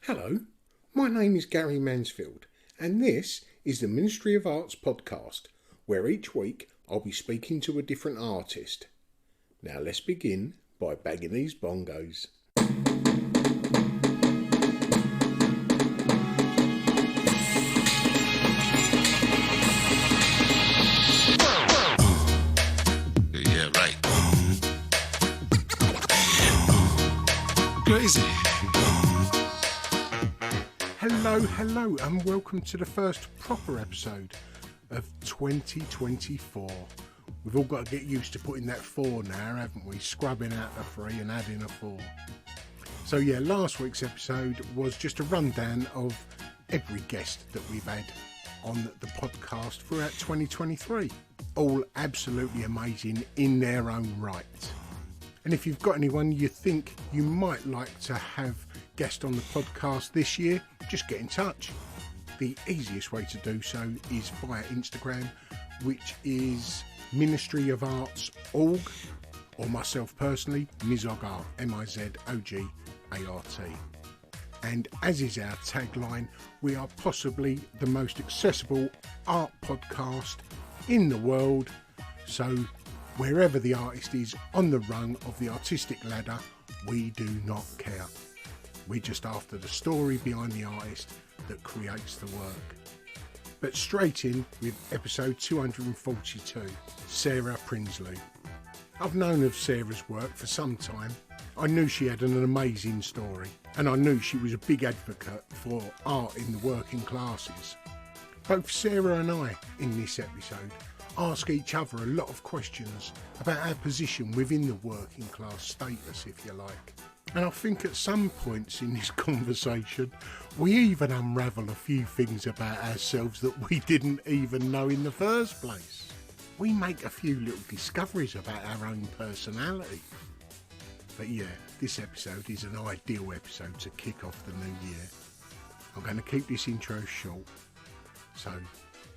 Hello, my name is Gary Mansfield, and this is the Ministry of Arts podcast, where each week I'll be speaking to a different artist. Now let's begin by bagging these bongos. Yeah, right. Crazy. Hello, and welcome to the first proper episode of 2024. We've all got to get used to putting that 4 now, haven't we? Scrubbing out the 3 and adding a 4. So yeah, last week's episode was just a rundown of every guest that we've had on the podcast throughout 2023. All absolutely amazing in their own right. And if you've got anyone you think you might like to have guest on the podcast this year, just get in touch. The easiest way to do so is via Instagram, which is Ministry of Arts org, or myself personally, Mizogart, Mizogart. And as is our tagline, we are possibly the most accessible art podcast in the world. So wherever the artist is on the rung of the artistic ladder, we do not care. We're just after the story behind the artist that creates the work. But straight in with episode 242, Sara Prinsloo. I've known of Sarah's work for some time. I knew she had an amazing story, and I knew she was a big advocate for art in the working classes. Both Sara and I, in this episode, ask each other a lot of questions about our position within the working class status, if you like. And I think at some points in this conversation, we even unravel a few things about ourselves that we didn't even know in the first place. We make a few little discoveries about our own personality. But yeah, this episode is an ideal episode to kick off the new year. I'm going to keep this intro short, so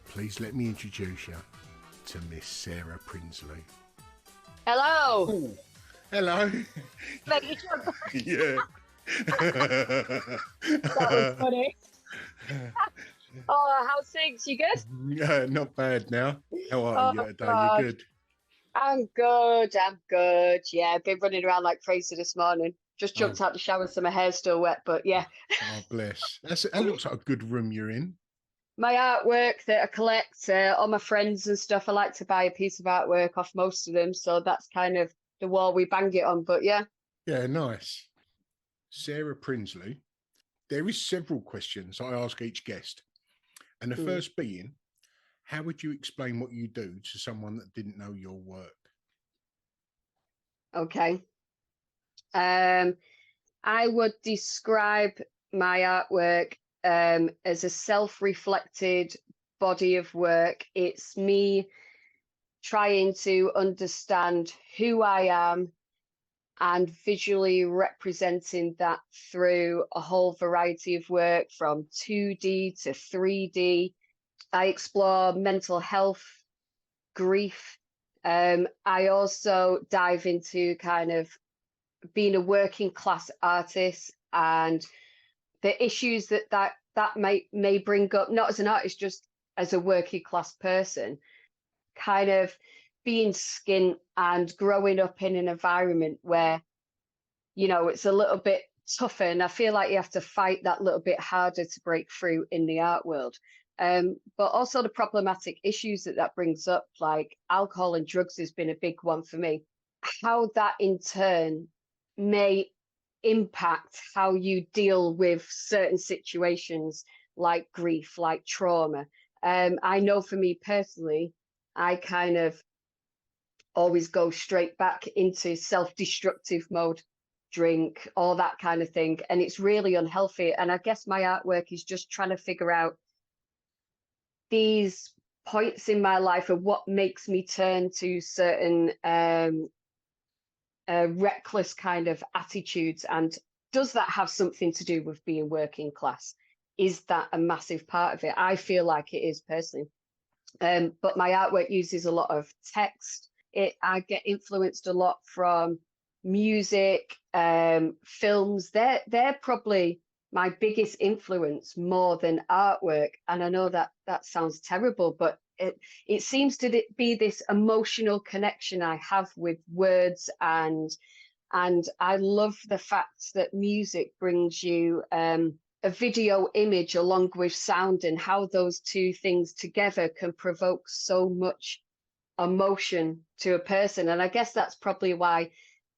please let me introduce you to Miss Sara Prinsloo. Hello. Ooh, hello. Make you jump. Yeah. That was funny. Oh, how's things? You good? Yeah, not bad now. How are you today? God. You good? I'm good. Yeah, I've been running around like crazy this morning. Just jumped out the shower, so my hair's still wet, but yeah. Oh, bless. That looks like a good room you're in. My artwork that I collect, all my friends and stuff, I like to buy a piece of artwork off most of them, so that's kind of the wall we bang it on, but yeah. Yeah, nice. Sara Prinsloo. There is several questions I ask each guest. And the first being, how would you explain what you do to someone that didn't know your work? Okay. I would describe my artwork as a self-reflected body of work. It's me trying to understand who I am and visually representing that through a whole variety of work from 2D to 3D. I explore mental health, grief. I also dive into kind of being a working class artist and the issues that may bring up, not as an artist, just as a working class person, kind of being skint and growing up in an environment where, it's a little bit tougher. And I feel like you have to fight that little bit harder to break through in the art world. But also the problematic issues that brings up, like alcohol and drugs has been a big one for me. How that in turn may impact how you deal with certain situations like grief, like trauma. I know for me personally, I kind of always go straight back into self-destructive mode, drink, all that kind of thing. And it's really unhealthy. And I guess my artwork is just trying to figure out these points in my life of what makes me turn to certain reckless kind of attitudes. And does that have something to do with being working class? Is that a massive part of it? I feel like it is personally. But my artwork uses a lot of text. I get influenced a lot from music, films. They're probably my biggest influence more than artwork. And I know that that sounds terrible, but it seems to be this emotional connection I have with words, and I love the fact that music brings you a video image along with sound, and how those two things together can provoke so much emotion to a person. And I guess that's probably why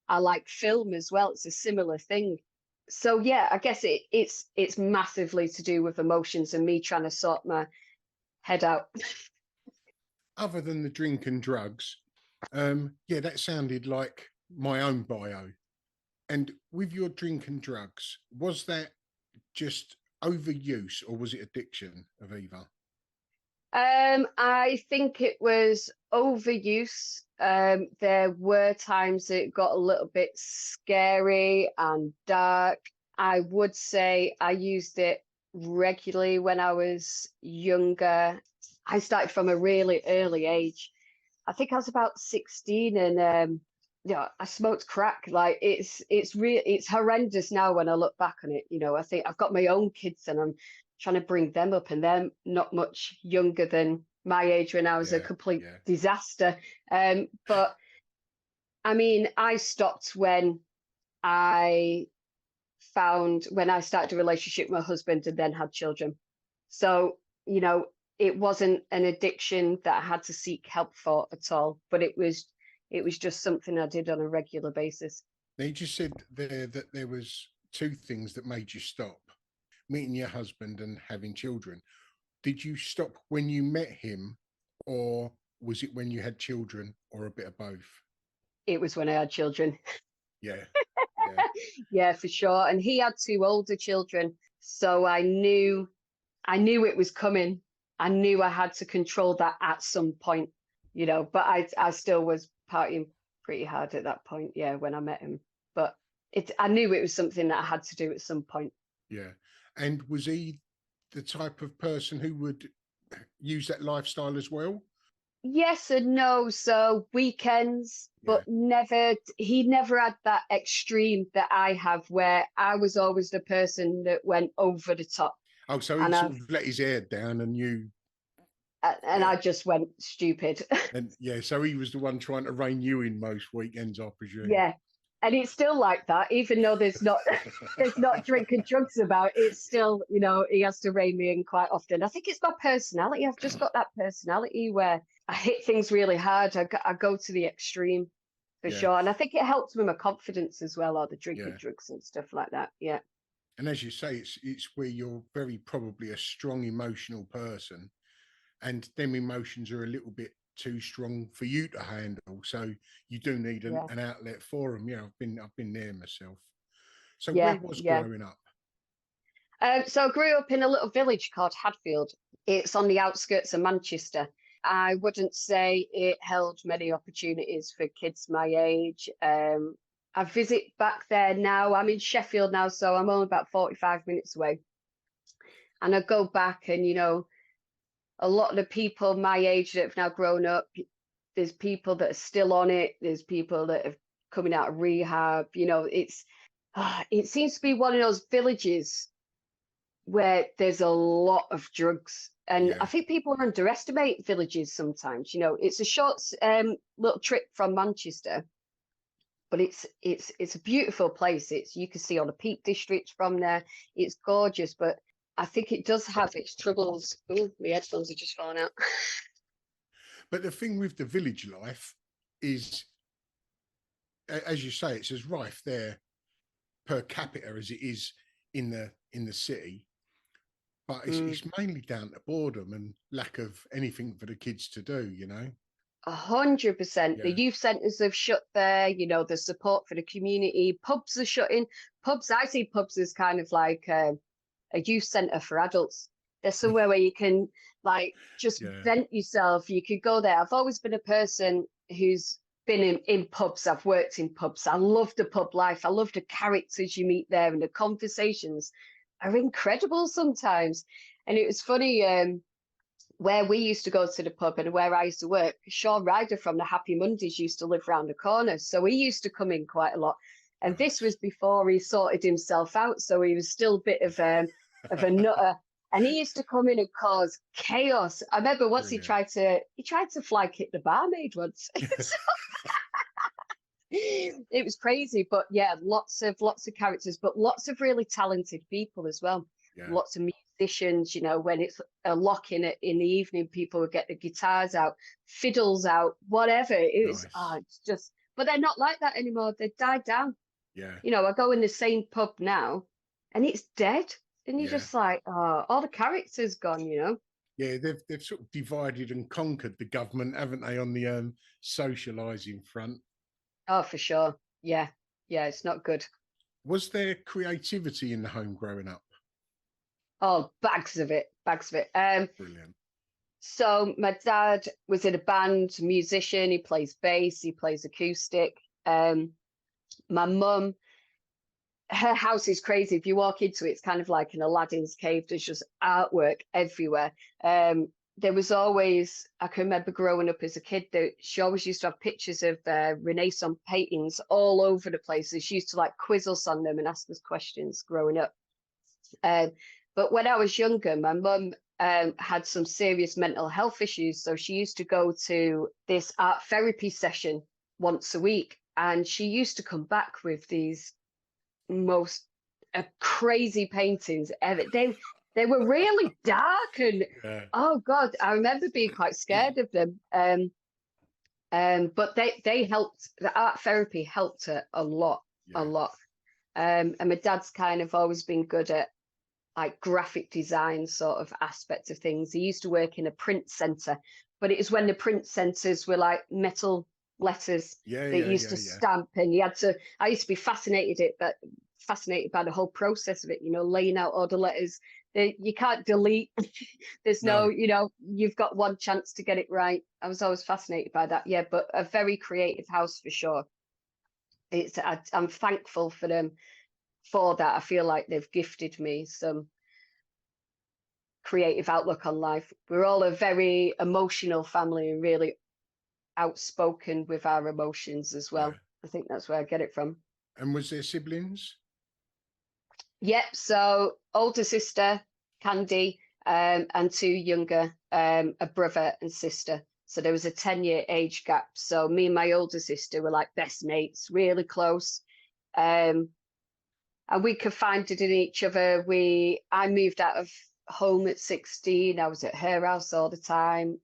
I like film as well. It's a similar thing. So yeah, I guess it's massively to do with emotions and me trying to sort my head out. Other than the drink and drugs, yeah, that sounded like my own bio. And with your drink and drugs, was that just overuse or was it addiction of either? I think it was overuse. There were times it got a little bit scary and dark. I would say I used it regularly when I was younger. I started from a really early age. I think I was about 16, and yeah, I smoked crack. Like it's horrendous now when I look back on it. I think I've got my own kids and I'm trying to bring them up, and they're not much younger than my age when I was a Yeah, complete yeah. disaster. But I mean, I stopped I when I started a relationship with my husband and then had children. So, it wasn't an addiction that I had to seek help for at all, but it was just something I did on a regular basis. Now you just said there that there was two things that made you stop: meeting your husband and having children. Did you stop when you met him, or was it when you had children, or a bit of both? It was when I had children. Yeah, yeah, Yeah, for sure. And he had two older children, so I knew it was coming. I knew I had to control that at some point, but I still was partying pretty hard at that point, yeah, when I met him. But I knew it was something that I had to do at some point. yeah. And was he the type of person who would use that lifestyle as well? Yes and no. So weekends, Yeah. but he never had that extreme that I have, where I was always the person that went over the top. Oh, so he And sort of let his hair down, and you, I yeah, just went stupid. and yeah. So he was the one trying to rein you in most weekends, I presume. Yeah. And it's still like that, even though there's not there's not drinking drugs about. It's still, he has to rein me in quite often. I think it's my personality. I've just got that personality where I hit things really hard. I go to the extreme for Yeah, sure. And I think it helps with my confidence as well, or the drinking yeah. drugs and stuff like that. Yeah. And as you say, it's where you're very probably a strong emotional person, and them emotions are a little bit too strong for you to handle. So you do need Yeah. an outlet for them. Yeah, I've been there myself. So where Yeah. was Yeah. growing up? So I grew up in a little village called Hadfield. It's on the outskirts of Manchester. I wouldn't say it held many opportunities for kids my age. I visit back there now. I'm in Sheffield now, so I'm only about 45 minutes away. And I go back, and a lot of the people my age that have now grown up, there's people that are still on it. There's people that are coming out of rehab. It seems to be one of those villages where there's a lot of drugs. And I Yeah, think people underestimate villages sometimes. It's a short little trip from Manchester, but it's a beautiful place. You can see all the Peak District from there. It's gorgeous, but I think it does have its troubles. Oh, my headphones are just falling out. but the thing with the village life is, as you say, it's as rife there per capita as it is in the city. But Mm. it's mainly down to boredom and lack of anything for the kids to do. 100%. The Yeah, youth centres have shut there. The support for the community. Pubs are shutting. I see pubs as kind of like a youth centre for adults. There's somewhere where you can just yeah, vent yourself. You could go there. I've always been a person who's been in pubs. I've worked in pubs. I love the pub life. I love the characters you meet there, and the conversations are incredible sometimes. And it was funny, where we used to go to the pub and where I used to work, Sean Ryder from the Happy Mondays used to live round the corner. So he used to come in quite a lot. And this was Nice. before he sorted himself out, so he was still a bit of a nutter. And he used to come in and cause chaos. I remember once he Brilliant. tried to fly kick the barmaid once. It was crazy, but yeah, lots of characters, but lots of really talented people as well. Yeah. Lots of musicians, you know, when it's a lock in it in the evening, people would get the guitars out, fiddles out, whatever. It was Nice. it's just, but they're not like that anymore. They died down. Yeah. You know, I go in the same pub now and it's dead. And you're Yeah. just like, oh, all the characters gone, you know. Yeah, they've sort of divided and conquered the government, haven't they, on the socialising front? Oh, for sure. Yeah. Yeah, it's not good. Was there creativity in the home growing up? Oh, bags of it, bags of it. Brilliant. So my dad was in a band, musician. He plays bass, he plays acoustic. My mum, her house is crazy. If you walk into it, it's kind of like an Aladdin's cave. There's just artwork everywhere. There was always, I can remember growing up as a kid, that she always used to have pictures of Renaissance paintings all over the place. And she used to like quiz us on them and ask us questions growing up. But when I was younger, my mum had some serious mental health issues. So she used to go to this art therapy session once a week. And she used to come back with these most crazy paintings ever. They were really dark and Yeah. oh God, I remember being quite scared of them. But they helped. The art therapy helped her a lot, a Yeah. lot. And my dad's kind of always been good at like graphic design sort of aspect of things. He used to work in a print center, but it was when the print centers were like metal letters Yeah. that Yeah. used Yeah. to Yeah. stamp, and you had to. I used to be fascinated by the whole process of it. You know, laying out all the letters. You can't delete. There's no, No. you know, you've got one chance to get it right. I was always fascinated by that. Yeah, but a very creative house for sure. I'm thankful for them for that. I feel like they've gifted me some creative outlook on life. We're all a very emotional family and really outspoken with our emotions as Yeah. well. I think that's where I get it from. And was there siblings? Yep. So older sister, Candy, and two younger, a brother and sister. So there was a 10-year age gap. So me and my older sister were like best mates, really close. And we confided in each other. I moved out of home at 16. I was at her house all the time.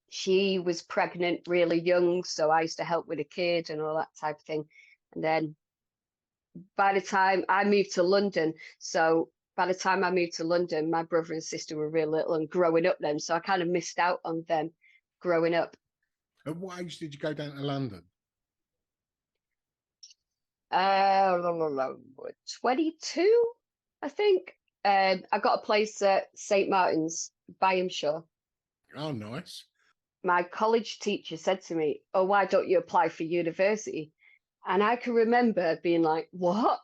She was pregnant really young, so I used to help with the kid and all that type of thing. And then by the time I moved to London, my brother and sister were real little and growing up then. So I kind of missed out on them growing up. At what age did you go down to London? 22, I think. I got a place at St. Martin's, Byamshire. Oh, nice. My college teacher said to me, "Oh, why don't you apply for university?" And I can remember being like, "What?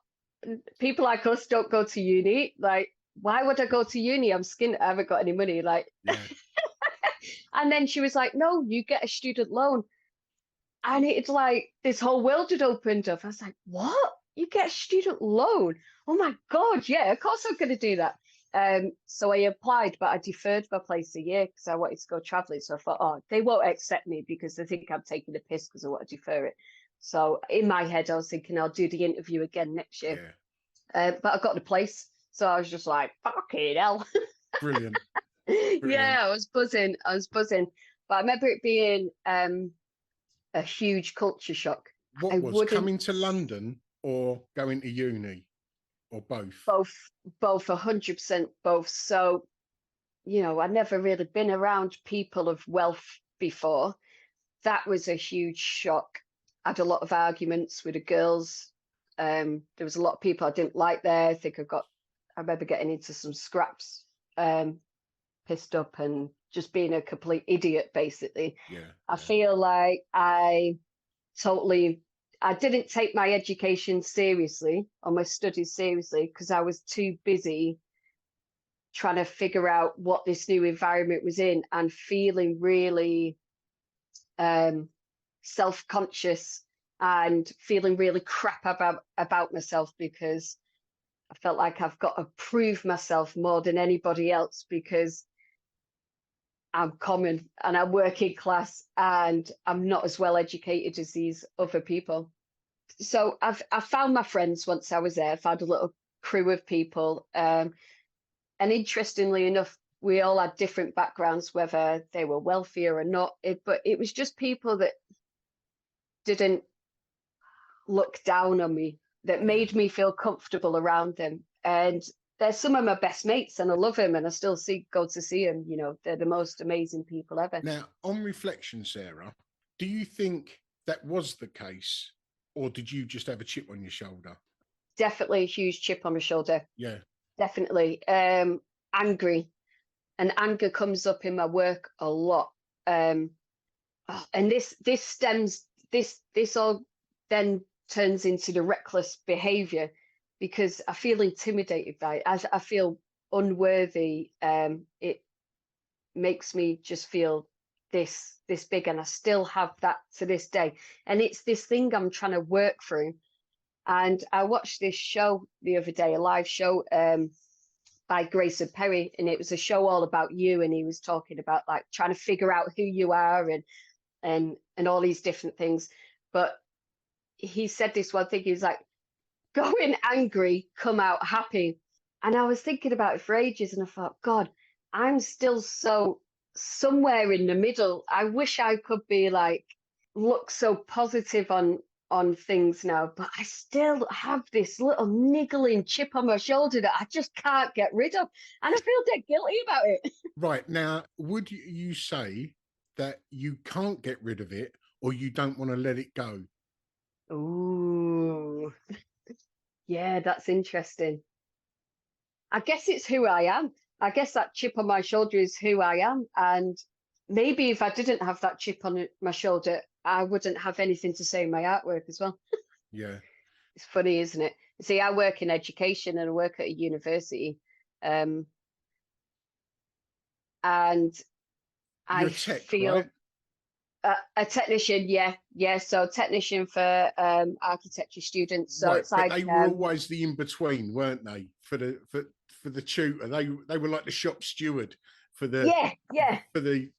People like us don't go to uni? Like, why would I go to uni? I'm skint. I haven't got any money." Like, Yeah. and then she was like, "No, you get a student loan." And it's like this whole world had opened up. I was like, "What? You get a student loan? Oh my God, yeah, of course I'm going to do that." So I applied, but I deferred my place a year because I wanted to go traveling. So I thought, oh, they won't accept me because they think I'm taking the piss because I want to defer it. So in my head, I was thinking I'll do the interview again next year. Yeah. But I got the place. So I was just like, fucking hell. Brilliant. Yeah, I was buzzing. But I remember it being a huge culture shock. I What was wouldn't coming to London or going to uni or both? both 100% both. So, you know, I'd never really been around people of wealth before. That was a huge shock. I had a lot of arguments with the girls. There was a lot of people I didn't like there. I remember getting into some scraps, pissed up and just being a complete idiot, basically. Yeah. I feel like I didn't take my education seriously or my studies seriously because I was too busy trying to figure out what this new environment was in and feeling really self-conscious and feeling really crap about myself because I felt like I've got to prove myself more than anybody else because I'm common and I'm working class and I'm not as well educated as these other people. So I found my friends once I was there. I found a little crew of people, and interestingly enough, we all had different backgrounds, whether they were wealthier or not. But it was just people that didn't look down on me, that made me feel comfortable around them. And they're some of my best mates, and I love them, and I still go to see them. You know, they're the most amazing people ever. Now, on reflection, Sarah, do you think that was the case, or did you just have a chip on your shoulder? Definitely a huge chip on my shoulder. Yeah. Definitely. Angry. And anger comes up in my work a lot. And this all then turns into the reckless behavior because I feel intimidated by it. As I feel unworthy, it makes me just feel this big, and I still have that to this day. And it's this thing I'm trying to work through. And I watched this show the other day, a live show by Grayson Perry, and it was a show all about you. And he was talking about like trying to figure out who you are and all these different things. But he said this one thing, he was like, go in angry, come out happy. And I was thinking about it for ages, and I thought, God, I'm still so somewhere in the middle. I wish I could be like, look so positive on things now, but I still have this little niggling chip on my shoulder that I just can't get rid of. And I feel dead guilty about it. Right. Now, would you say that you can't get rid of it, or you don't want to let it go? Ooh. Yeah, that's interesting. I guess it's who I am. I guess that chip on my shoulder is who I am. And maybe if I didn't have that chip on my shoulder, I wouldn't have anything to say in my artwork as well. Yeah. It's funny, isn't it? See, I work in education and I work at a university. And You're I tech, feel right? a technician, yeah. So technician for architecture students. So Right, it's but like they were always the in between, weren't they? For the tutor, they were like the shop steward for the for the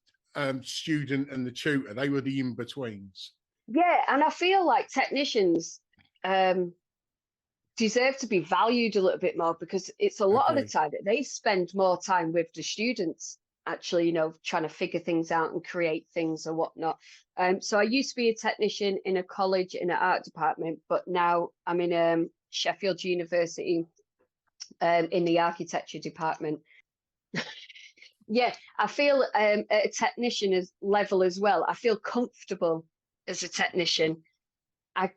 student and the tutor. They were the in betweens. yeah. And I feel like technicians deserve to be valued a little bit more because it's a lot of the time that they spend more time with the students actually, you know, trying to figure things out and create things or whatnot. So I used to be a technician in a college in an art department, but now I'm in Sheffield University in the architecture department. Yeah, I feel at a technician level as well. I feel comfortable as a technician. I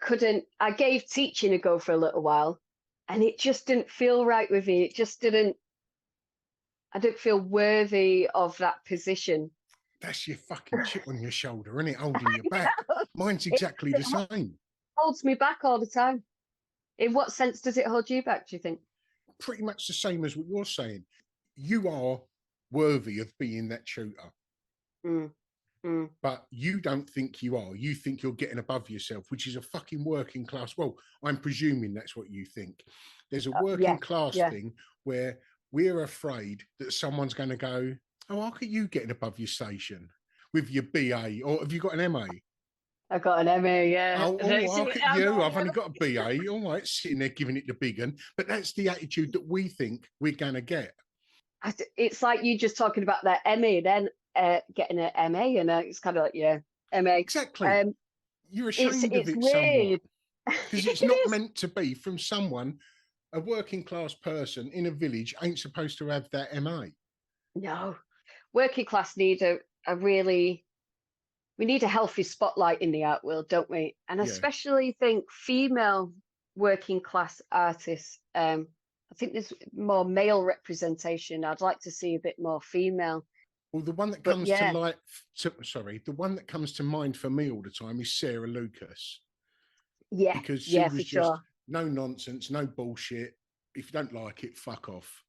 gave teaching a go for a little while and it just didn't feel right with me. It just didn't, I didn't feel worthy of that position. That's your fucking chip on your shoulder, isn't it? Holding you back. Mine's exactly the same. Holds me back all the time. In what sense does it hold you back, do you think? Pretty much the same as what you're saying. You are worthy of being that tutor. But you don't think you are. You think you're getting above yourself, which is a fucking working class. Well, I'm presuming that's what you think. There's a working class thing where we're afraid that someone's going to go, oh, how are you getting above your station with your BA? Or have you got an MA? I got an MA, yeah. Oh, look at you. I've only got a BA. All right, sitting there giving it the big one. But that's the attitude that we think we're going to get. It's like you just talking about that MA, then getting an MA, and it's kind of like, yeah, MA. Exactly. You're ashamed of it weird. Somewhat. Because it's not meant to be from someone, a working class person in a village ain't supposed to have that MA. No. Working class need we need a healthy spotlight in the art world, don't we? And I especially think female working class artists, I think there's more male representation. I'd like to see a bit more female. Well, the one that comes the one that comes to mind for me all the time is Sarah Lucas. Yeah, because she was just no nonsense, no bullshit. If you don't like it, fuck off.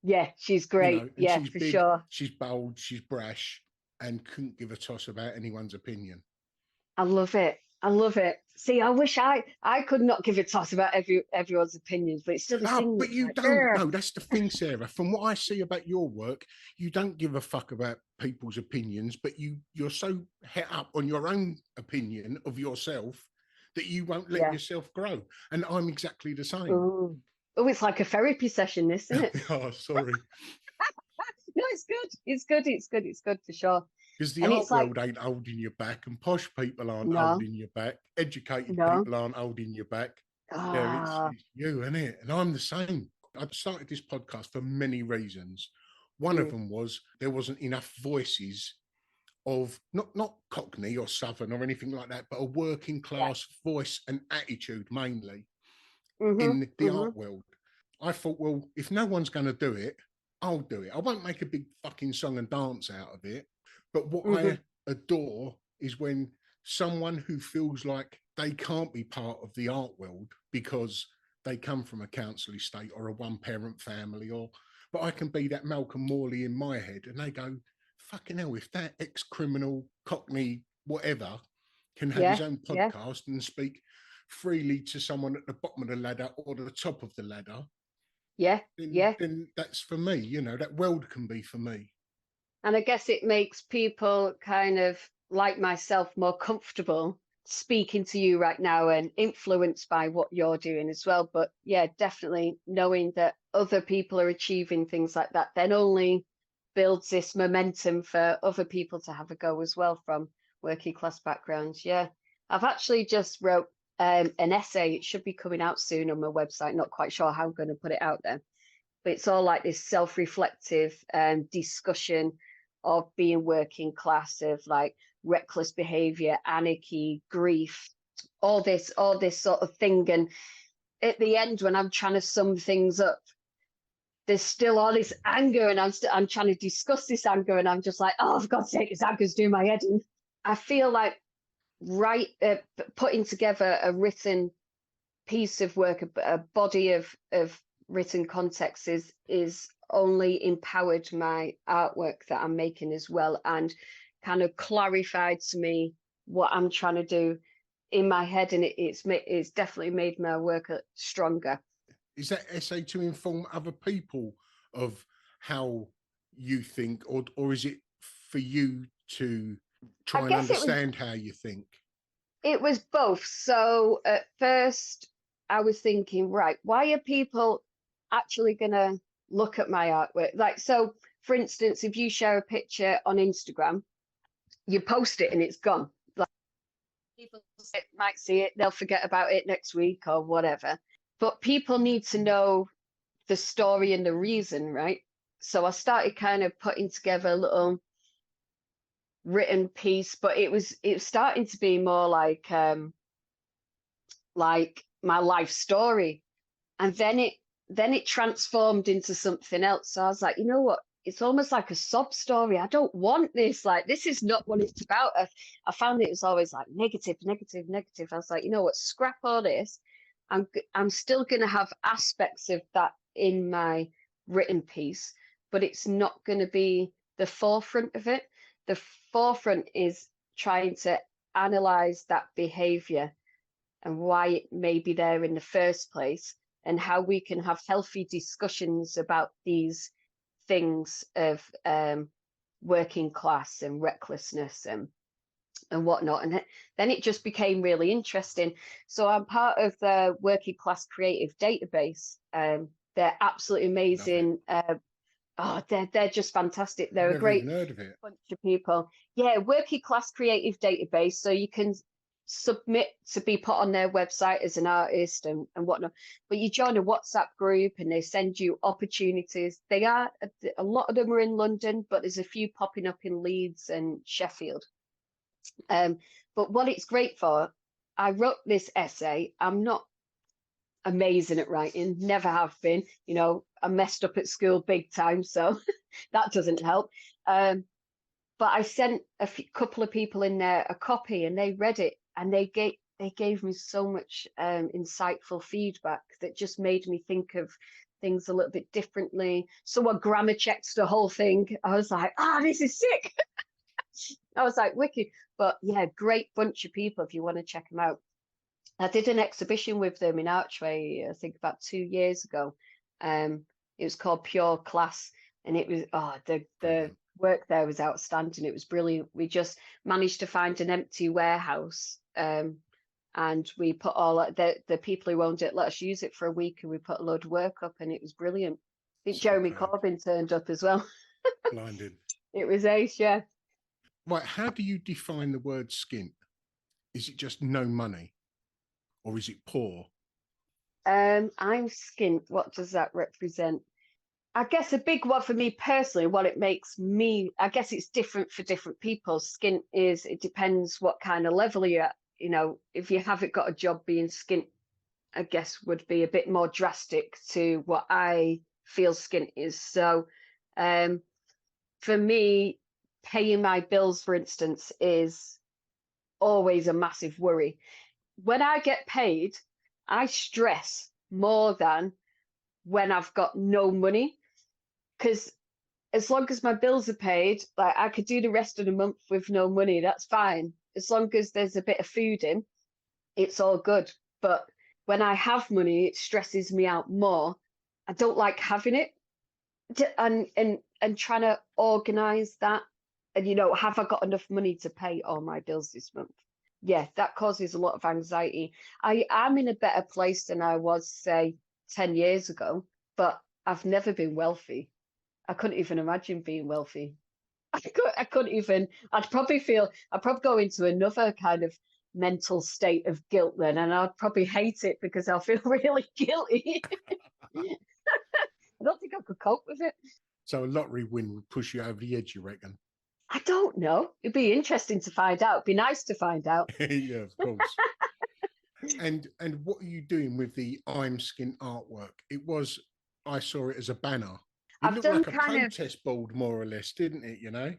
Yeah, she's great. You know, yeah, she's big, sure. She's bold, she's brash, and couldn't give a toss about anyone's opinion. I love it. I love it. See, I wish I could not give a toss about everyone's opinions, but it's still the Oh, thing but that's you like, don't. No, that's the thing, Sarah. From what I see about your work, you don't give a fuck about people's opinions, but you're so het up on your own opinion of yourself that you won't let yeah. yourself grow. And I'm exactly the same. Oh, oh, it's like a therapy session, this, isn't it? Oh, sorry. No, it's good. It's good. It's good. It's good for sure. Because the And art it's like, world ain't holding your back, and posh people aren't no, holding your back. Educated no. people aren't holding your back. Yeah, Ah, it's you, isn't it? And I'm the same. I started this podcast for many reasons. One of mm, them was there wasn't enough voices of not Cockney or Southern or anything like that, but a working yeah. class voice and attitude mainly Mm-hmm. in the Mm-hmm. art world. I thought, well, if no one's going to do it, I'll do it. I won't make a big fucking song and dance out of it. But what Mm-hmm. I adore is when someone who feels like they can't be part of the art world because they come from a council estate or a one parent family, or but I can be that Malcolm Morley in my head, and they go, fucking hell, if that ex-criminal Cockney whatever can have his Yeah. own Yeah. podcast and speak freely to someone at the bottom of the ladder or the top of the ladder, Yeah. Yeah. then that's for me. You know, that world can be for me. And I guess it makes people kind of like myself more comfortable speaking to you right now and influenced by what you're doing as well. But yeah, definitely knowing that other people are achieving things like that then only builds this momentum for other people to have a go as well from working class backgrounds. Yeah. I've actually just wrote an essay. It should be coming out soon on my website. Not quite sure how I'm going to put it out there, but it's all like this self-reflective discussion of being working class, of like reckless behavior, anarchy, grief, all this sort of thing. And at the end, when I'm trying to sum things up, there's still all this anger, and I'm trying to discuss this anger, and I'm just like, oh, for God's sake, this anger's doing my head in. I feel like putting together a written piece of work, a body of written context is only empowered my artwork that I'm making as well, and kind of clarified to me what I'm trying to do in my head, and it's definitely made my work stronger. Is that essay to inform other people of how you think, or is it for you to I try and guess understand how you think? it was both. So at first I was thinking, right, why are people actually gonna look at my artwork? Like, so for instance, if you share a picture on Instagram, you post it and it's gone. Like, people might see it, they'll forget about it next week or whatever. But people need to know the story and the reason, right? So I started kind of putting together a little written piece, but it was starting to be more like my life story. And then it transformed into something else. So I was like, you know what? It's almost like a sob story. I don't want this. Like, this is not what it's about. I found it was always like negative, negative, negative. I was like, you know what? Scrap all this. I'm still going to have aspects of that in my written piece, but it's not going to be the forefront of it. The forefront is trying to analyze that behavior and why it may be there in the first place, and how we can have healthy discussions about these things of working class and recklessness and whatnot. And then it just became really interesting. So I'm part of the Working Class Creative Database. They're absolutely Love it. amazing. Oh, they're just fantastic. They're a Never even great heard of it. bunch of people. Yeah, Working Class Creative Database. So you can submit to be put on their website as an artist and whatnot. But you join a WhatsApp group and they send you opportunities. They are a lot of them are in London, but there's a few popping up in Leeds and Sheffield. But what it's great for, I wrote this essay. I'm not amazing at writing, never have been. You know, I messed up at school big time, so that doesn't help. But I sent couple of people in there a copy, and they read it, and they gave me so much insightful feedback that just made me think of things a little bit differently. So I grammar checked the whole thing. I was like, this is sick. I was like, wicked. But yeah, great bunch of people if you want to check them out. I did an exhibition with them in Archway, I think about 2 years ago. It was called Pure Class, and it was the work there was outstanding. It was brilliant. We just managed to find an empty warehouse, and we put all the people who owned it let us use it for a week, and we put a load of work up, and it was brilliant. I think Jeremy Corbyn turned up as well. Blinded. It was ace, yeah. Right, how do you define the word skint? Is it just no money, or is it poor? I'm skint. What does that represent? I guess a big one for me personally, what it makes me, I guess it's different for different people. Skint is, it depends what kind of level you're at. You know, if you haven't got a job, being skint, I guess, would be a bit more drastic to what I feel skint is. So for me, paying my bills, for instance, is always a massive worry. When I get paid, I stress more than when I've got no money, because as long as my bills are paid, like I could do the rest of the month with no money, that's fine. As long as there's a bit of food in, it's all good. But when I have money, it stresses me out more. I don't like having it, and trying to organize that. And have I got enough money to pay all my bills this month? Yeah, that causes a lot of anxiety. I'm in a better place than I was, say, 10 years ago, but I've never been wealthy. I couldn't even imagine being wealthy. I couldn't even, I'd probably go into another kind of mental state of guilt then, and I'd probably hate it because I'll feel really guilty. I don't think I could cope with it. So a lottery win would push you over the edge, you reckon? I don't know. It'd be interesting to find out. It'd be nice to find out. Yeah, of course. And what are you doing with the I'm Skint artwork? I saw it as a banner. It looked like a protest board, more or less, didn't it?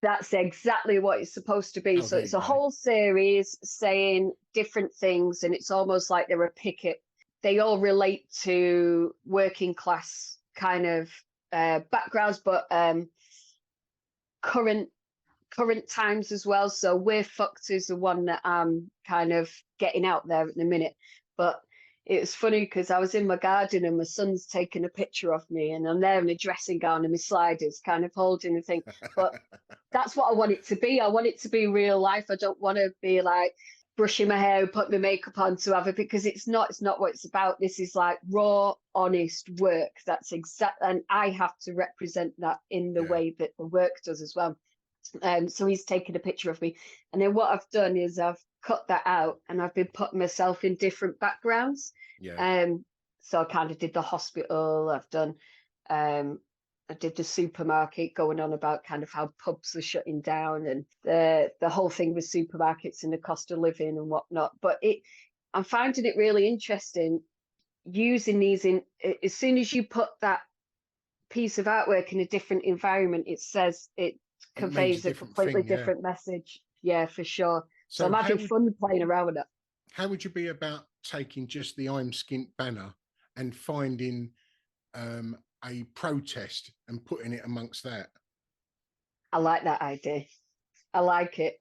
That's exactly what it's supposed to be. So it's a whole series saying different things, and it's almost like they're a picket. They all relate to working class kind of backgrounds, but current times as well. So We're Fucked is the one that I'm kind of getting out there at the minute. But it was funny because I was in my garden and my son's taking a picture of me, and I'm there in a dressing gown and my sliders kind of holding the thing. But that's what I want it to be. I want it to be real life. I don't want to be like brushing my hair, putting my makeup on to have it, because it's not what it's about. This is like raw, honest work. That's exact, and I have to represent that in the way that the work does as well. So he's taken a picture of me, and then what I've done is I've cut that out, and I've been putting myself in different backgrounds. So I kind of did the hospital. I've done I did the supermarket, going on about kind of how pubs are shutting down, and the whole thing with supermarkets and the cost of living and whatnot. But I'm finding it really interesting using these as soon as you put that piece of artwork in a different environment, it conveys a completely different message. Yeah, for sure. So I'm having fun playing around with it. How would you be about taking just the I'm Skint banner and finding a protest and putting it amongst that? I like that idea. I like it.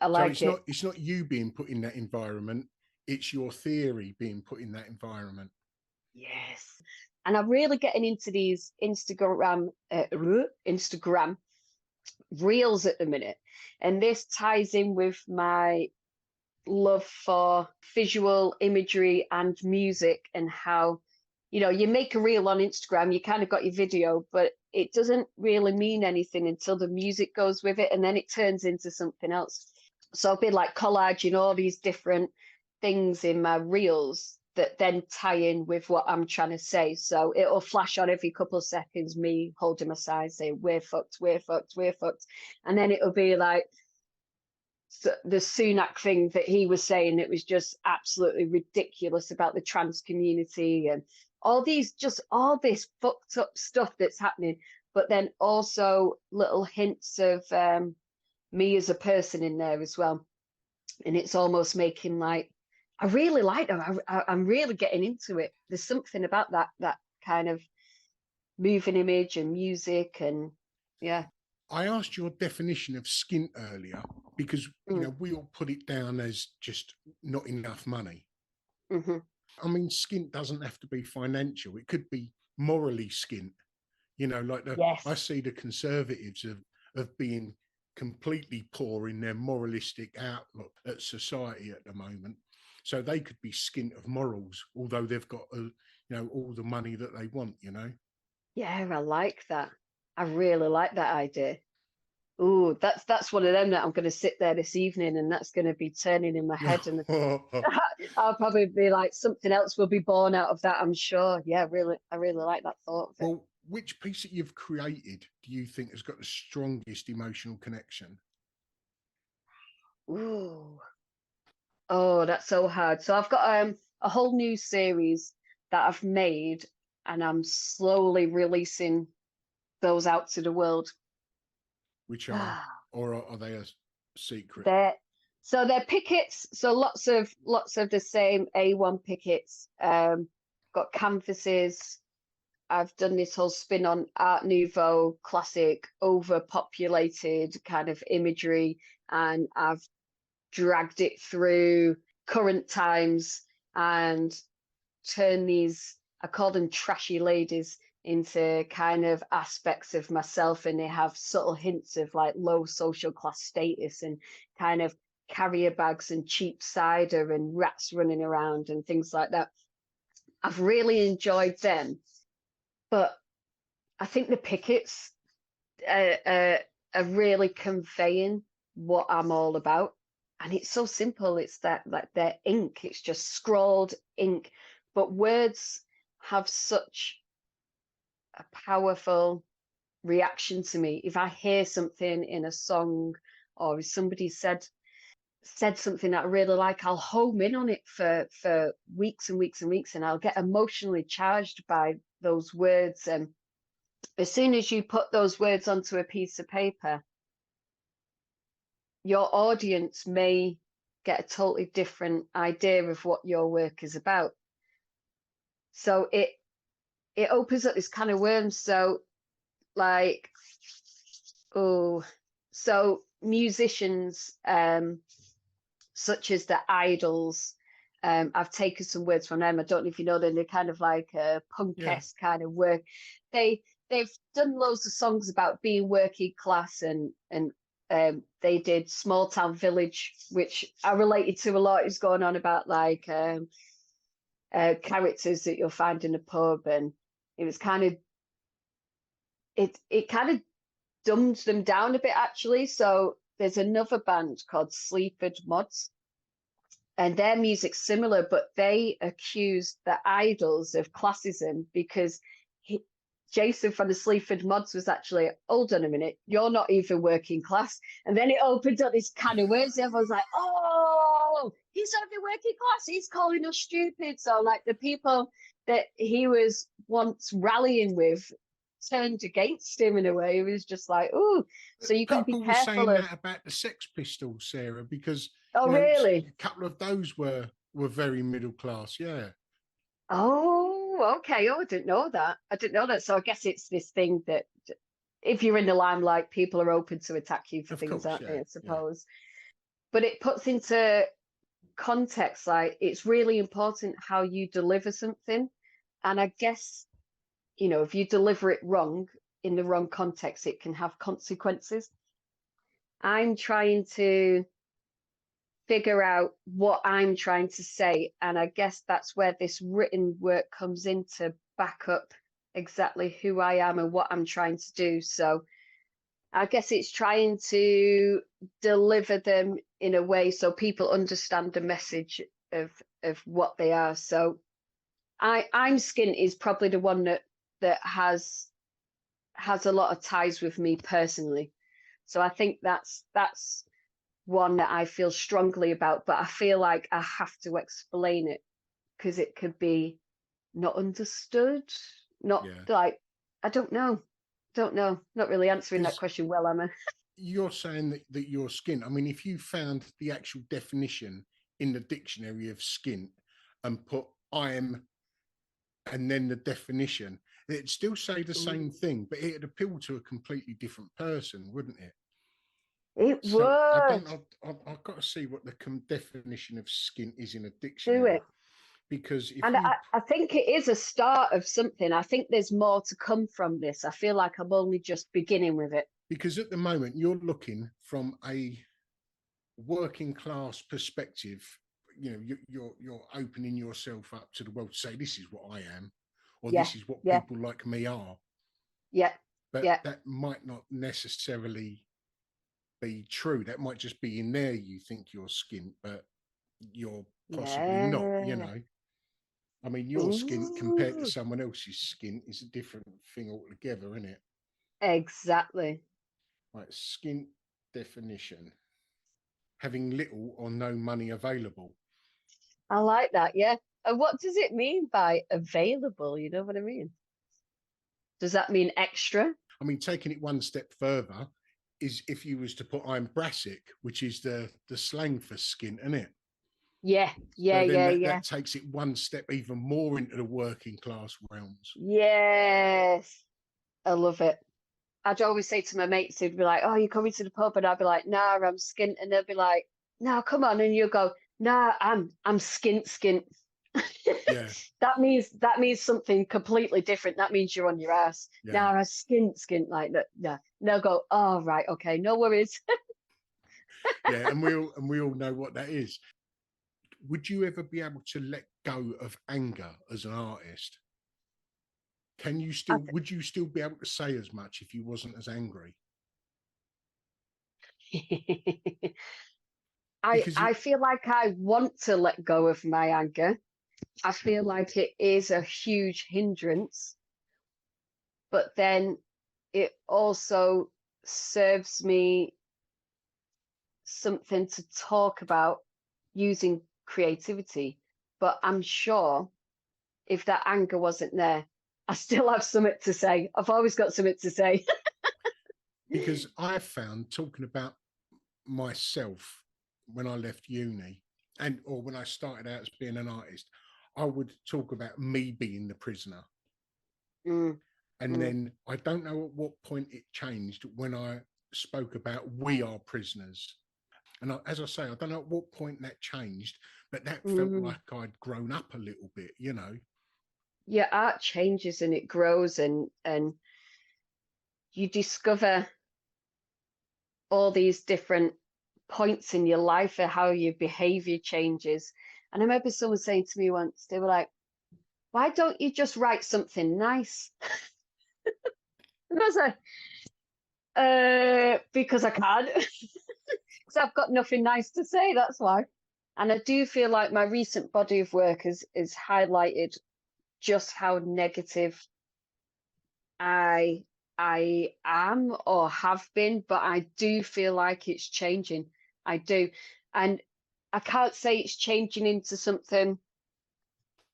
It's not you being put in that environment. It's your theory being put in that environment. Yes. And I'm really getting into these Instagram reels at the minute. And this ties in with my love for visual imagery and music, and how, you make a reel on Instagram, you kind of got your video, but it doesn't really mean anything until the music goes with it, and then it turns into something else. So I've been like collaging all these different things in my reels that then tie in with what I'm trying to say. So it'll flash on every couple of seconds, me holding my side saying, we're fucked, we're fucked, we're fucked. And then it'll be like the Sunak thing that he was saying, it was just absolutely ridiculous about the trans community, and all this fucked up stuff that's happening. But then also little hints of me as a person in there as well. And it's almost making like, I really like them. I'm really getting into it. There's something about that kind of moving image and music, and yeah. I asked your definition of skint earlier because, we all put it down as just not enough money. Mm-hmm. I mean, skint doesn't have to be financial. It could be morally skint. Like I Yes. see the conservatives of being completely poor in their moralistic outlook at society at the moment. So they could be skint of morals, although they've got all the money that they want. Yeah, I like that. I really like that idea. Ooh, that's one of them that I'm going to sit there this evening, and that's going to be turning in my head, and I'll probably be like, something else will be born out of that, I'm sure. Yeah, really, I really like that thought of it. Well, which piece that you've created do you think has got the strongest emotional connection? Ooh, oh, that's so hard. So I've got a whole new series that I've made, and I'm slowly releasing those out to the world. Which are, or are they a secret? They're pickets. So lots of the same A1 pickets. Got canvases. I've done this whole spin on Art Nouveau, classic, overpopulated kind of imagery, and I've dragged it through current times and turned these, I call them trashy ladies, into kind of aspects of myself, and they have subtle hints of like low social class status and kind of carrier bags and cheap cider and rats running around and things like that. I've really enjoyed them, but I think the pickets are really conveying what I'm all about. And it's so simple. It's that, like, their ink, it's just scrawled ink, but words have such a powerful reaction to me. If I hear something in a song, or if somebody said something that I really like, I'll home in on it for weeks and weeks and weeks, and I'll get emotionally charged by those words. And as soon as you put those words onto a piece of paper, your audience may get a totally different idea of what your work is about. So it opens up this kind of worms. So like, so musicians, such as the Idols, I've taken some words from them. I don't know if you know them. They're kind of like a punk-esque kind of work. They've done loads of songs about being working class, and they did Small Town Village, which I related to a lot. It's going on about like characters that you'll find in a pub, and it was kind of it kind of dumbed them down a bit, actually. So there's another band called Sleaford Mods, and their music's similar, but they accused the Idols of classism because Jason from the Sleaford Mods was actually, hold on a minute, you're not even working class. And then it opened up this can of worms. Everyone's like, oh, he's not even working class. He's calling us stupid. So like the people that he was once rallying with turned against him in a way. It was just like, oh, so you've got to be People were careful saying of. that about the Sex Pistols, Sarah, because Oh, really? a couple of those were very middle class. Yeah. Oh, okay. Oh, I didn't know that. I didn't know that. So I guess it's this thing that if you're in the limelight, people are open to attack you for Of things, course, aren't they? yeah, I yeah. suppose. But it puts into context, like it's really important how you deliver something. And I guess, if you deliver it wrong in the wrong context, it can have consequences. I'm trying to figure out what I'm trying to say. And I guess that's where this written work comes in to back up exactly who I am and what I'm trying to do. So I guess it's trying to deliver them in a way so people understand the message of what they are. So I'm Skint is probably the one that has a lot of ties with me personally. So I think that's one that I feel strongly about, but I feel like I have to explain it because it could be not understood, not like, I don't know. Not really answering that question well, Emma. You're saying that you're skint. I mean, if you found the actual definition in the dictionary of skint and put I am and then the definition, It'd still say the same thing, but it'd appeal to a completely different person, wouldn't it? It So I would. don't. I've got to see what the definition of skint is in a Do dictionary, it. because if And you I think it is a start of something. I think there's more to come from this. I feel like I'm only just beginning with it. because at the moment you're looking from a working class perspective, you know, you're opening yourself up to the world to say this is what I am, or Yeah, this is what yeah, people like me are. yeah, But yeah, that might not necessarily be true. That might just be in there. You think you're skint, but you're possibly not. You yeah. know, I mean, your skint compared to Ooh, someone else's skint is a different thing altogether, isn't it? exactly. Like skint definition: having little or no money available. I like that. Yeah. And what does it mean by available? You know what I mean? Does that mean extra? I mean, taking it one step further is if you was to put I'm brassic, which is the slang for skint, isn't it? Yeah, yeah, So then yeah, that, yeah. that takes it one step even more into the working class realms. Yes. I love it. I'd always say to my mates, who'd be like, "Oh, you coming to the pub?" And I'd be like, "Nah, I'm skint." And they'd be like, "No, come on." And you go, "Nah, I'm skint, skint." Yeah, That means something completely different. That means you're on your ass. yeah, Nah, I'm skint, skint like that. Yeah. And they'll go, "Oh, right, okay, no worries." yeah, and we all know what that is. Would you ever be able to let go of anger as an artist? Can you I, still? Would you still be able to say as much if you wasn't as angry? Because I feel like I want to let go of my anger. I feel like it is a huge hindrance, but then it also serves me something to talk about using creativity. But I'm sure if that anger wasn't there, I still have something to say. I've always got something to say. because I found talking about myself when I left uni and or when I started out as being an artist, I would talk about me being the prisoner. Mm, And mm, then I don't know at what point it changed when I spoke about we are prisoners. And as I say, I don't know at what point that changed, but that felt mm. like I'd grown up a little bit, you know. Yeah, art changes and it grows and you discover all these different points in your life and how your behavior changes. And I remember someone saying to me once, they were like, "Why don't you just write something nice?" And I was like, because I can't. Because I've got nothing nice to say, that's why. And I do feel like my recent body of work is highlighted just how negative I I am or have been, but I do feel like it's changing. I do. And I can't say it's changing into something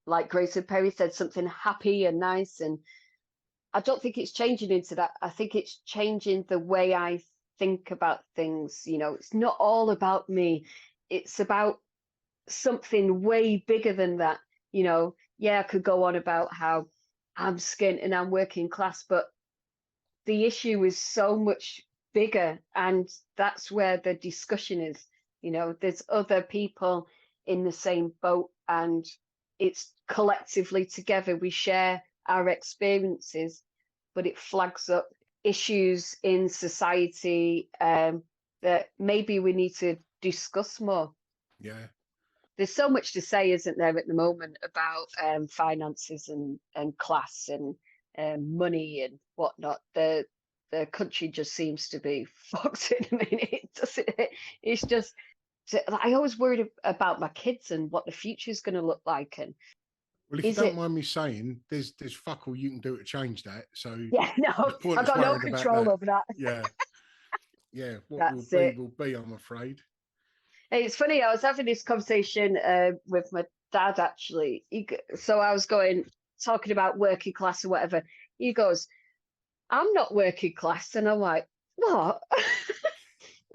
like Grace and Perry said, something happy and nice. And I don't think it's changing into that. I think it's changing the way I think about things. You know, it's not all about me. It's about something way bigger than that. You know, yeah, I could go on about how I'm skint and I'm working class, but the issue is so much bigger, and that's where the discussion is. You know, there's other people in the same boat, and it's collectively together we share our experiences, but it flags up issues in society that maybe we need to discuss more. Yeah. There's so much to say, isn't there, at the moment about finances and class and money and whatnot. The country just seems to be fucked in a minute, doesn't it? It's just I always worried about my kids and what the future's going to look like. And Well, if you is don't it? mind me saying, there's fuck all you can do to change that. So Yeah, no, there's I've pointless got no worrying about control that. over that. Yeah. Yeah. What That's it. will be, I'm afraid. It's funny. I was having this conversation with my dad actually. So I was talking about working class or whatever. He goes, "I'm not working class," and I'm like, "What?"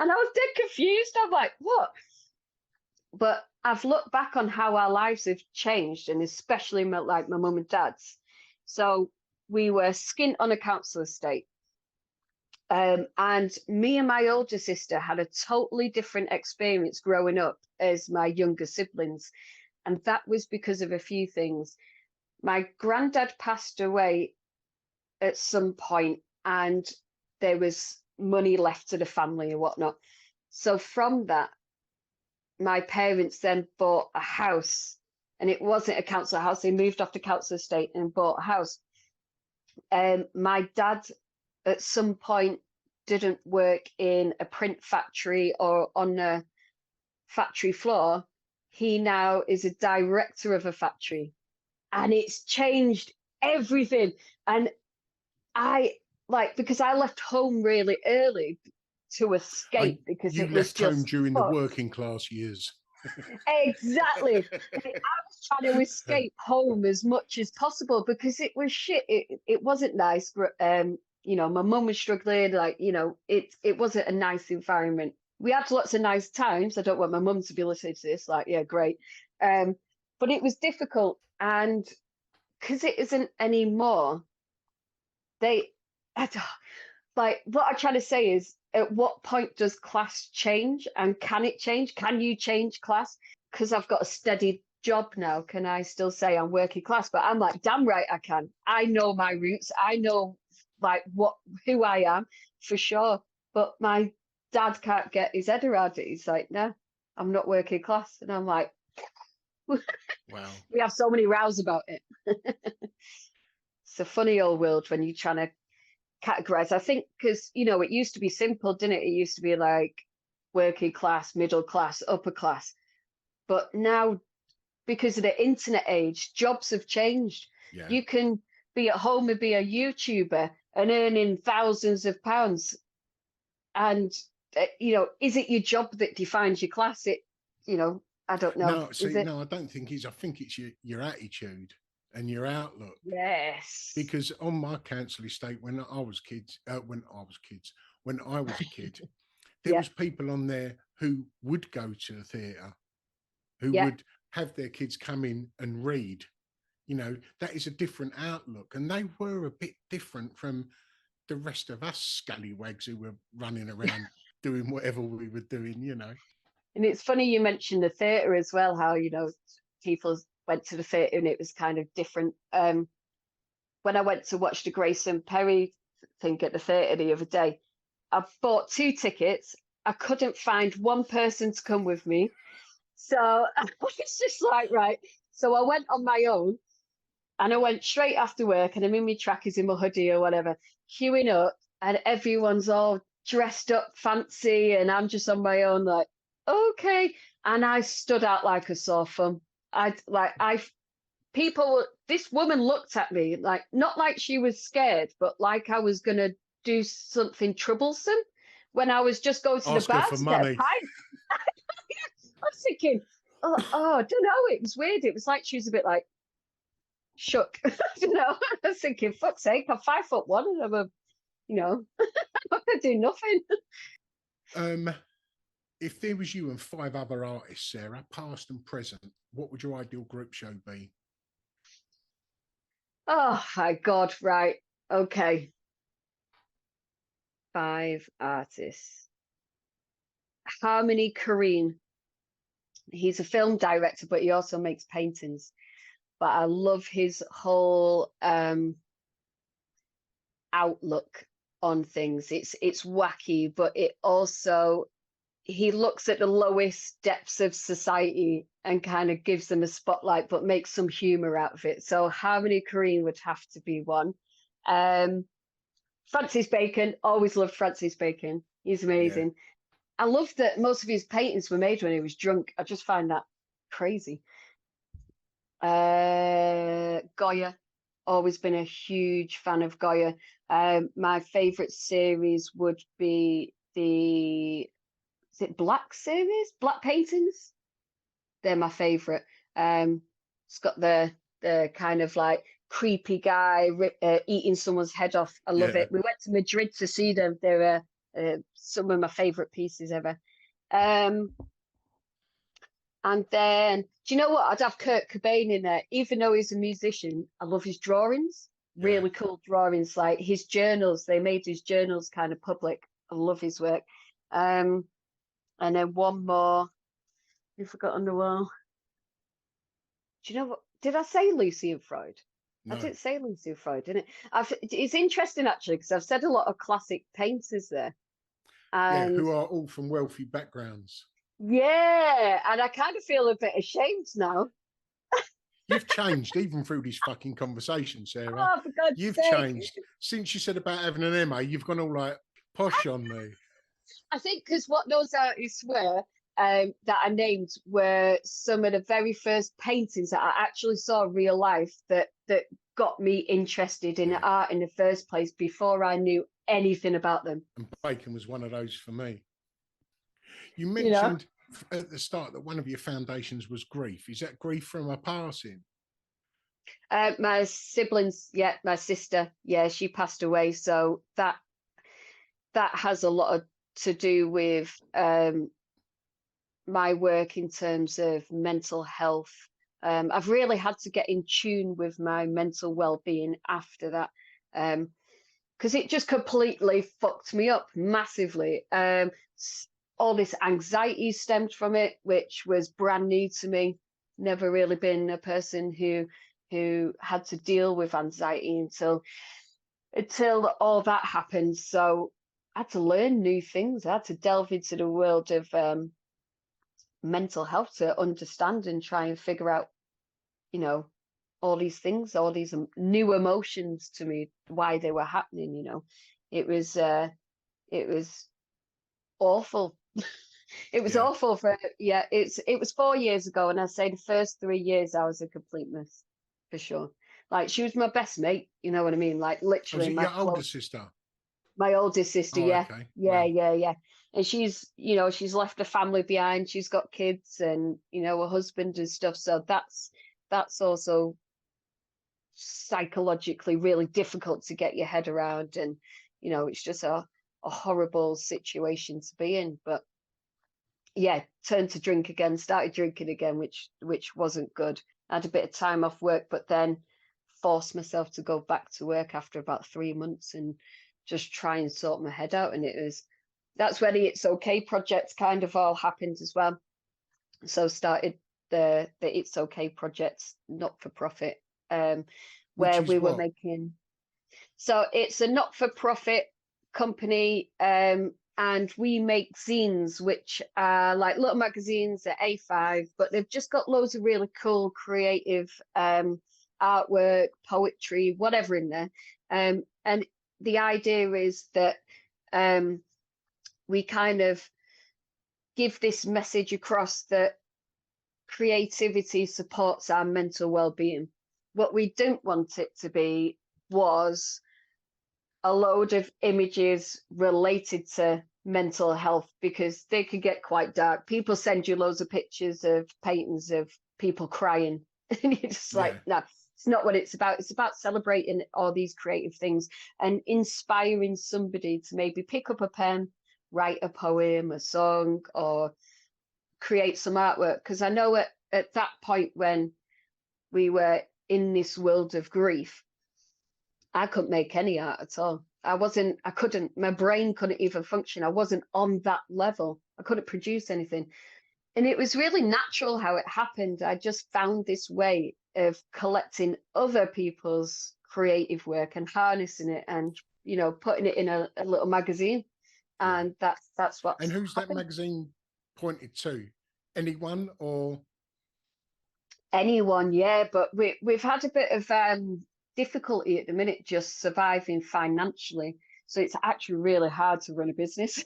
And I was dead confused. I'm like, "What?" But I've looked back on how our lives have changed, and especially my mum and dad's. So we were skint on a council estate. And me and my older sister had a totally different experience growing up as my younger siblings. And that was because of a few things. My granddad passed away at some point, and there was money left to the family and whatnot. So from that, my parents then bought a house, and it wasn't a council house. They moved off the council estate and bought a house. My dad, at some point, didn't work in a print factory or on a factory floor. He now is a director of a factory, and it's changed everything. And I because I left home really early to escape because You it was left home just during the fucked. working class years. Exactly. I was trying to escape home as much as possible because it was shit. It wasn't nice. You know, my mum was struggling. Like, you know, it wasn't a nice environment. We had lots of nice times. I don't want my mum to be listening to this. Like, yeah, great. But it was difficult, and because it isn't anymore, they, like, what I'm trying to say is, at what point does class change, and can it change? Can you change class? Because I've got a steady job now, can I still say I'm working class? But I'm like, damn right I can. I know my roots. I know like who I am for sure. But my dad can't get his head around it. He's like, no, I'm not working class. And I'm like, Wow. we have so many rows about it. It's a funny old world when you're trying to categorize. I think because, you know, it used to be simple, didn't it? It used to be like working class, middle class, upper class. But now, because of the internet age, jobs have changed. Yeah. You can be at home and be a YouTuber and earning thousands of pounds. And, you know, is it your job that defines your class? You know, I don't know. No, see, Is it? no, I don't think it's. I think it's your attitude and your outlook. Yes. Because on my council estate, when I was a kid, there Yeah. was people on there who would go to the theatre, who Yeah. would have their kids come in and read. You know, that is a different outlook, and they were a bit different from the rest of us scallywags who were running around doing whatever we were doing. You know. And it's funny you mentioned the theatre as well, how, you know, people went to the theatre and it was kind of different. When I went to watch the Grayson Perry thing at the theatre the other day, I bought 2 tickets. I couldn't find one person to come with me. So I was just like, right. So I went on my own, and I went straight after work, and I'm in my trackers in my hoodie or whatever, queuing up, and everyone's all dressed up fancy, and I'm just on my own, like, okay. And I stood out like a sore thumb. This woman looked at me like, not like she was scared, but like I was gonna do something troublesome when I was just going to Ask the her bar for to get a money. pint. I was thinking, oh, I don't know. It was weird. It was like she was a bit like shook. You know, I was thinking, fuck's sake, I'm 5'1" and I'm you know, I'm gonna do nothing. If there was you and 5 other artists, Sarah, past and present, what would your ideal group show be? Oh my God, right. Okay. 5 artists. Harmony Korine. He's a film director, but he also makes paintings. But I love his whole outlook on things. It's wacky, but it also, he looks at the lowest depths of society and kind of gives them a spotlight, but makes some humor out of it. So Harmony Korine would have to be one. Francis Bacon, always loved Francis Bacon. He's amazing. Yeah. I love that most of his paintings were made when he was drunk. I just find that crazy. Goya, always been a huge fan of Goya. My favorite series would be is it Black series? Black paintings? They're my favorite. It's got the kind of like creepy guy eating someone's head off. I love it. We went to Madrid to see them. They're some of my favorite pieces ever. And then, do you know what? I'd have Kurt Cobain in there. Even though he's a musician, I love his drawings. really cool drawings, like his journals. They made his journals kind of public. I love his work. And then one more, you forgot on the wall. Do you know what? Did I say Lucy and Freud? I No. didn't say Lucy and Freud, didn't it? It's interesting actually because I've said a lot of classic painters there, Yeah, and who are all from wealthy backgrounds. yeah, and I kind of feel a bit ashamed now. You've changed even through this fucking conversation, Sarah. Oh, for God's You've sake! changed since you said about having an MA. You've gone all like posh on me. I think because what those artists were that I named were some of the very first paintings that I actually saw real life that got me interested in art in the first place before I knew anything about them. And Bacon was one of those for me. You You know, mentioned at the start that one of your foundations was grief. Is that grief from a passing? my siblings, yeah, my sister, yeah, she passed away, so that has a lot to do with my work in terms of mental health. I've really had to get in tune with my mental well-being after that, because it just completely fucked me up massively. All this anxiety stemmed from it, which was brand new to me. Never really been a person who had to deal with anxiety until all that happened. So I had to learn new things. I had to delve into the world of mental health to understand and try and figure out, you know, all these things, all these new emotions to me, why they were happening. It was awful. It was awful it was 4 years ago, and I say the first 3 years I was a complete mess, for sure. Like, she was my best mate, you know what I mean? Like, literally Was it my your older sister? my oldest sister, Oh, yeah. okay. Yeah, Wow. yeah. And she's left a family behind. She's got kids and, a husband and stuff. So that's also psychologically really difficult to get your head around. And, it's just a horrible situation to be in. But yeah, turned to drink again, started drinking again, which wasn't good. I had a bit of time off work, but then forced myself to go back to work after about 3 months and just try and sort my head out. And that's where the It's Okay project kind of all happened as well. So started the It's Okay project, not for profit, where we were making. So it's a not for profit company, and we make zines, which are like little magazines at A5, but they've just got loads of really cool, creative artwork, poetry, whatever in there. And the idea is that we kind of give this message across that creativity supports our mental well-being. What we don't want it to be was a load of images related to mental health, because they could get quite dark. People send you loads of pictures of paintings of people crying and you're just like, no, it's not what it's about. It's about celebrating all these creative things and inspiring somebody to maybe pick up a pen, write a poem, a song, or create some artwork. Because I know at that point when we were in this world of grief, I couldn't make any art at all. My brain couldn't even function. I wasn't on that level. I couldn't produce anything. And it was really natural how it happened. I just found this way of collecting other people's creative work and harnessing it and, putting it in a little magazine. And that's what. And who's that magazine pointed to? Anyone or? Anyone, yeah. But we've had a bit of difficulty at the minute just surviving financially. So it's actually really hard to run a business.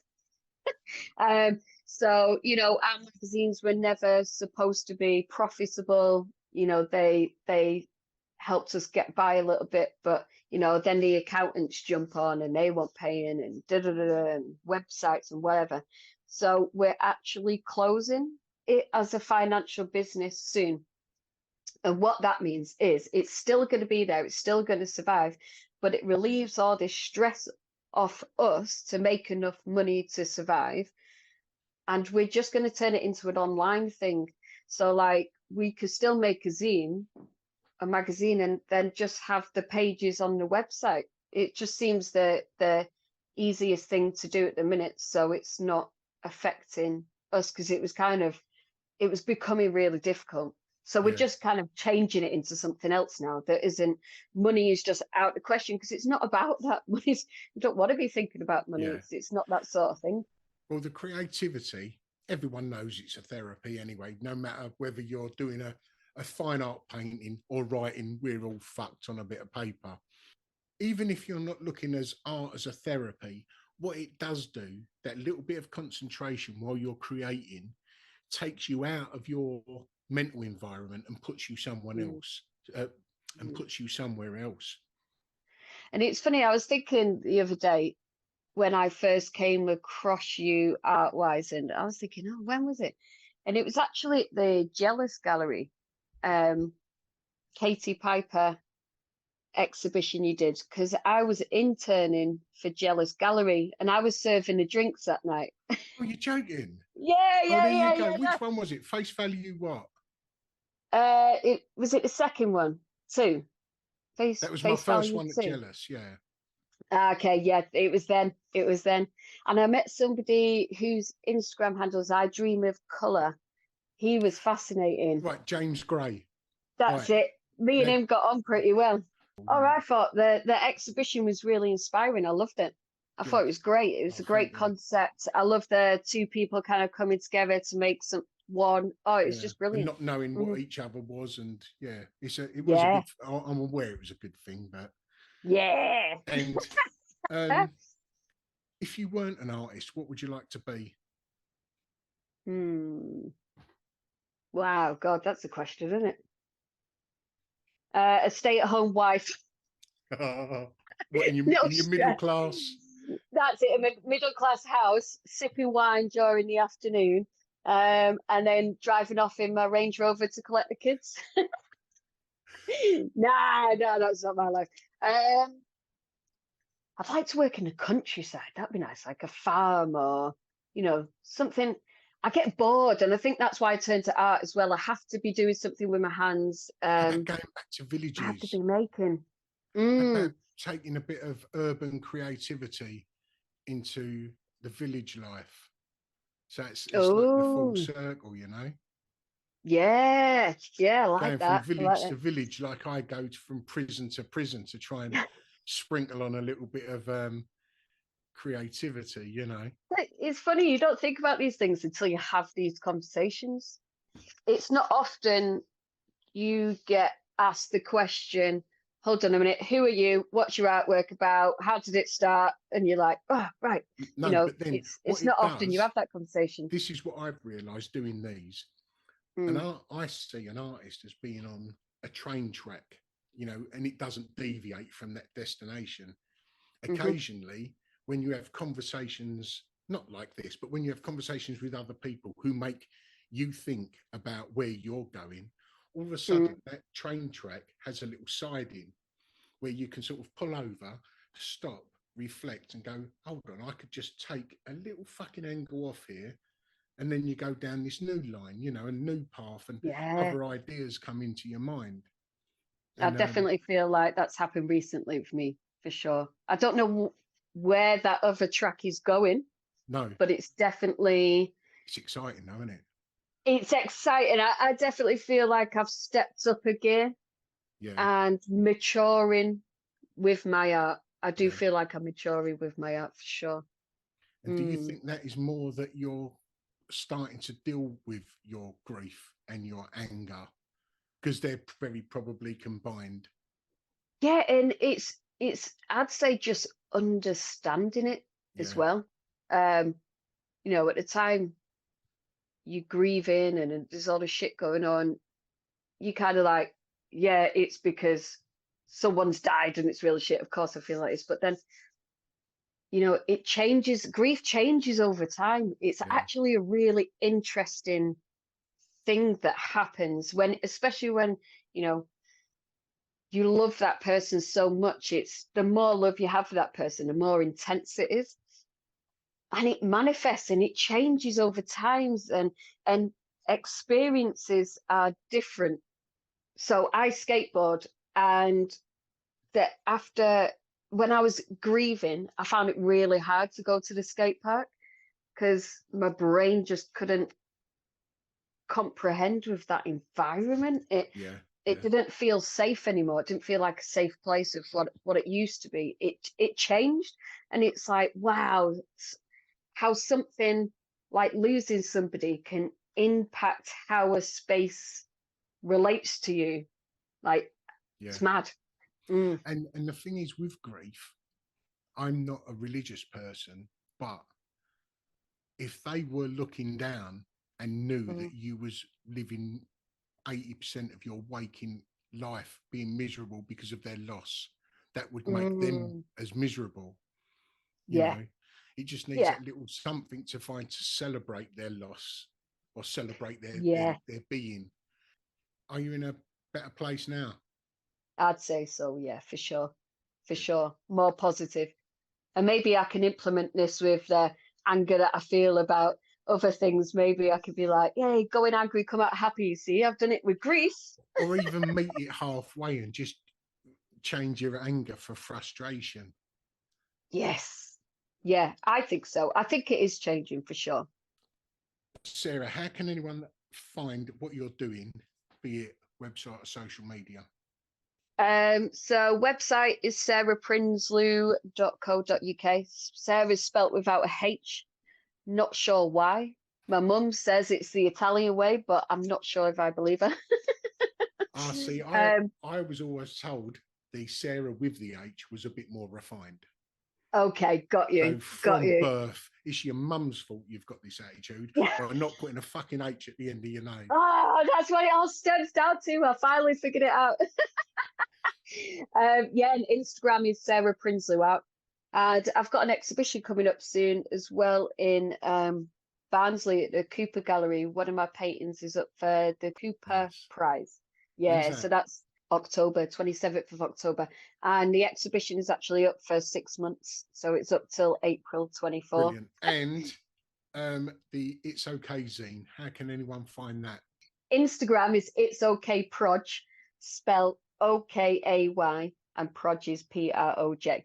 So, our magazines were never supposed to be profitable. They helped us get by a little bit, but then the accountants jump on and they want paying and and websites and whatever. So we're actually closing it as a financial business soon. And what that means is it's still going to be there, it's still going to survive, but it relieves all this stress off us to make enough money to survive. And we're just going to turn it into an online thing. So, like, we could still make a zine, a magazine and then just have the pages on the website. It just seems the easiest thing to do at the minute, so it's not affecting us, because it was becoming really difficult. So we're Yeah. just kind of changing it into something else now that isn't, money is just out the question, because it's not about that. Money's, you don't want to be thinking about money. Yeah. It's not that sort of thing. Well, the creativity, everyone knows it's a therapy anyway, no matter whether you're doing a fine art painting or writing, we're all fucked on a bit of paper. Even if you're not looking as art as a therapy, what it does do, that little bit of concentration while you're creating, takes you out of your mental environment and puts you someone else, and puts you somewhere else. And it's funny, I was thinking the other day when I first came across you art wise, and I was thinking, oh, when was it? And it was actually at the Jealous Gallery, Katie Piper exhibition you did, because I was interning for Jealous Gallery and I was serving the drinks that night. Oh, you're joking? Yeah, Oh, there you go. yeah. Which one was it? Face Value what? It was it the second one? Two. That was my Face first Value one at 2. Jealous, yeah. Okay, yeah, it was then. It was then. And I met somebody whose Instagram handle is I Dream of Colour. He was fascinating. Right, James Gray. That's Right. it. Me and Now, him got on pretty well. Oh, I thought the exhibition was really inspiring. I loved it. I thought good. it was great. It was Oh, a great thank you. concept. I love the two people kind of coming together to make some one. Oh, it was Yeah, just and brilliant. not knowing Mhm. what each other was, and yeah, it was a Yeah, good. I'm aware it was a good thing, but yeah. and um, if you weren't an artist, what would you like to be? Hmm. Wow, God, that's a question, isn't it? A stay-at-home wife. What in No your middle stress. class? That's it. A middle-class house, sipping wine during the afternoon, and then driving off in my Range Rover to collect the kids. Nah, no, that's not my life. I'd like to work in the countryside. That'd be nice, like a farm or, something. I get bored, and I think that's why I turn to art as well. I have to be doing something with my hands. How about going back to I have to villages? be making. How about Mm. taking a bit of urban creativity into the village life? So it's like the full Oh, circle, you know? yeah, I like Going from that. I like village to that. village, like I go from prison to prison to try and sprinkle on a little bit of creativity, you know. It's funny, you don't think about these things until you have these conversations. It's not often you get asked the question, hold on a minute, who are you? What's your artwork about? How did it start? And you're like, oh, right. No, but then It's what not it often you does, have that conversation. this is what I've realised doing these. And Mm, I see an artist as being on a train track, you know, and it doesn't deviate from that destination. hmm Occasionally, when you have conversations, not like this, but when you have conversations with other people who make you think about where you're going, all of a mm. sudden that train track has a little siding where you can sort of pull over, stop, reflect, and go, hold on, I could just take a little fucking angle off here. And then you go down this new line, you know, a new path, and Yeah, other ideas come into your mind. I And definitely feel like that's happened recently with me, for sure. I don't know where that other track is going, no, but it's definitely, it's exciting, though, isn't it? it's exciting. I definitely feel like I've stepped up a gear Yeah, and maturing with my art. I do yeah. feel like I'm maturing with my art for sure. And do you Mm. think that is more that you're starting to deal with your grief and your anger because they're very probably combined? Yeah, and it's I'd say just understanding it as Yeah, well. Um, at the time you grieving and there's all the shit going on, you kind of like, yeah, it's because someone's died and it's really shit. Of course I feel like this, but then it changes, grief changes over time. It's yeah, actually a really interesting thing that happens when, especially when, you know, you love that person so much. It's the more love you have for that person, the more intense it is. And it manifests and it changes over times, and experiences are different. So I skateboard, and that after when I was grieving, I found it really hard to go to the skate park because my brain just couldn't comprehend with that environment. It Yeah. it didn't feel safe anymore. It didn't feel like a safe place of what it used to be. It changed, and it's like, wow, how something like losing somebody can impact how a space relates to you. Like, Yeah. it's mad. Mm. And the thing is with grief, I'm not a religious person, but if they were looking down and knew Mm. that you was living 80% of your waking life being miserable because of their loss, that would make them Mm. as miserable. You Yeah, know, it just needs yeah, that little something to find to celebrate their loss or celebrate yeah. their being. Are you in a better place now? I'd say so. Yeah, for sure, for Good. sure. More positive, and maybe I can implement this with the anger that I feel about other things. Maybe I could be like, "Yay, going angry, come out happy." See, I've done it with grief. Or even meet it halfway and just change your anger for frustration. Yes, yeah, I think so. I think it is changing for sure. Sarah, how can anyone find what you're doing, be it website or social media? So website is saraprinsloo.co.uk. Sarah's spelt without a H. Not sure why. My mum says it's the Italian way, but I'm not sure if I believe her. See, um, I was always told the Sarah with the H was a bit more refined. okay, got So you, got from you. birth, it's your mum's fault you've got this attitude by not putting a fucking H at the end of your name. Oh, that's what it all stems down to. I finally figured it out. Yeah, and Instagram is Sarah Prinsloo out. And I've got an exhibition coming up soon as well in Barnsley at the Cooper Gallery. One of my paintings is up for the Cooper Nice. Prize. When's Yeah, that? so that's October, 27th of October. And the exhibition is actually up for 6 months. So it's up till April 24th. Brilliant. And the It's Okay zine, how can anyone find that? Instagram is It's Okay Proj, spelled OKAY, and Proj is PROJ.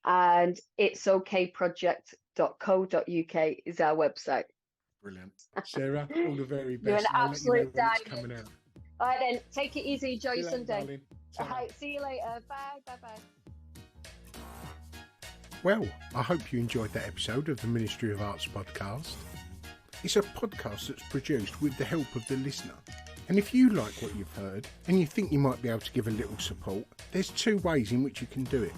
And it's okayproject.co.uk is our website. Brilliant. Sarah, all the very You're an best. And I'll let you know absolute when it's diamond. coming out. All right, then, take it easy. Enjoy See your you later, Sunday. darling. All Ta-ra. right, see you later. Bye, bye, bye. Well, I hope you enjoyed that episode of the Ministry of Arts podcast. It's a podcast that's produced with the help of the listener. And if you like what you've heard and you think you might be able to give a little support, there's 2 ways in which you can do it.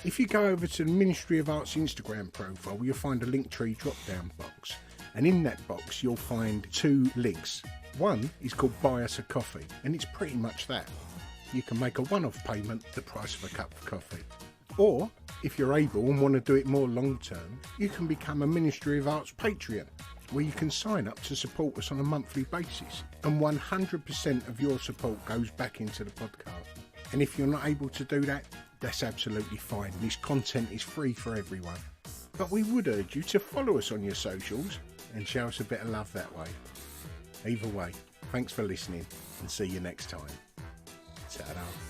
If you go over to the Ministry of Arts Instagram profile, you'll find a Linktree drop-down box. And in that box, you'll find 2 links. One is called Buy Us a Coffee, and it's pretty much that. You can make a one-off payment, the price of a cup of coffee. Or, if you're able and want to do it more long-term, you can become a Ministry of Arts Patreon, where you can sign up to support us on a monthly basis. And 100% of your support goes back into the podcast. And if you're not able to do that, that's absolutely fine. This content is free for everyone. But we would urge you to follow us on your socials and show us a bit of love that way. Either way, thanks for listening and see you next time. Ta-da.